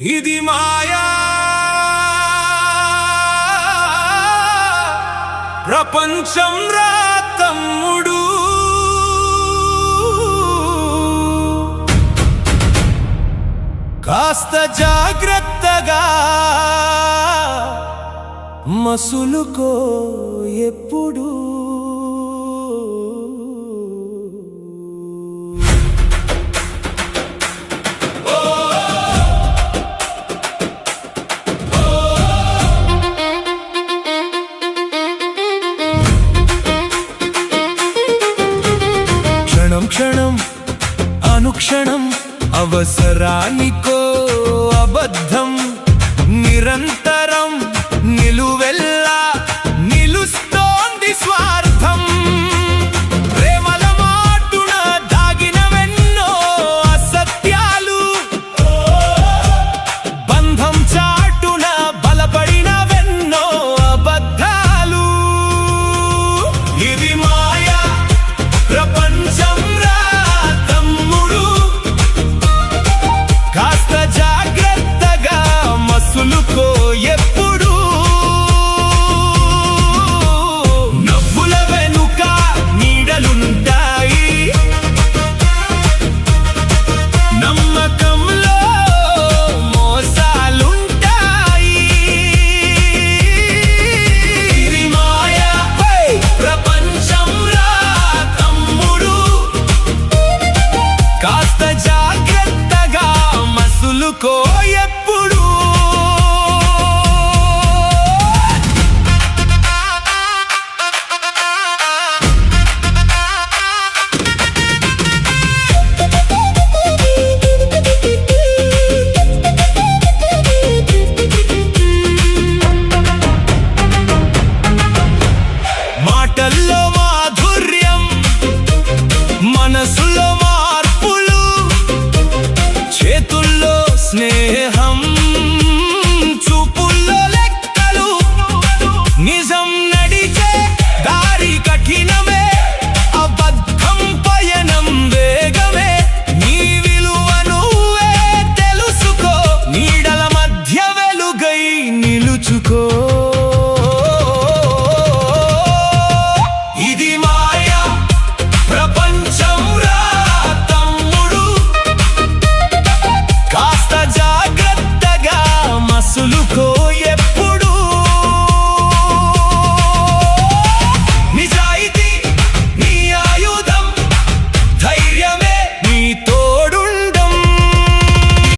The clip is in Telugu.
ఇది మాయా ప్రపంచం రా తమ్ముడు, కాస్త జాగ్రత్తగా మసులుకో ఎప్పుడు. క్షణం క్షణం అనుక్షణం అవసరానికో అబద్ధం, నిరంతరం నిలువెల్లా నిలుస్తోంది స్వార్థం. ప్రేమల మాటున దాగినవెన్నో అసత్యాలు, బంధం చాటున బలపడినవెన్నో అబద్ధాలు. ఇది మాయా ప్రపంచం రా తమ్ముడు, కాస్త జాగ్రత్తగా మసులుకో ఎప్పుడు. నవ్వుల వెనుక నీడలుంటాయి, నమ్మకంలో మోసాలుంటాయి. ఇది మాయా ప్రపంచం రా తమ్ముడు, కాస్త జాగ్రత్తగా మసులుకో ఎప్పుడు. మాటల్లో మాధుర్యం, మనసులో మార్పులు, చేతుల్లో స్నేహం,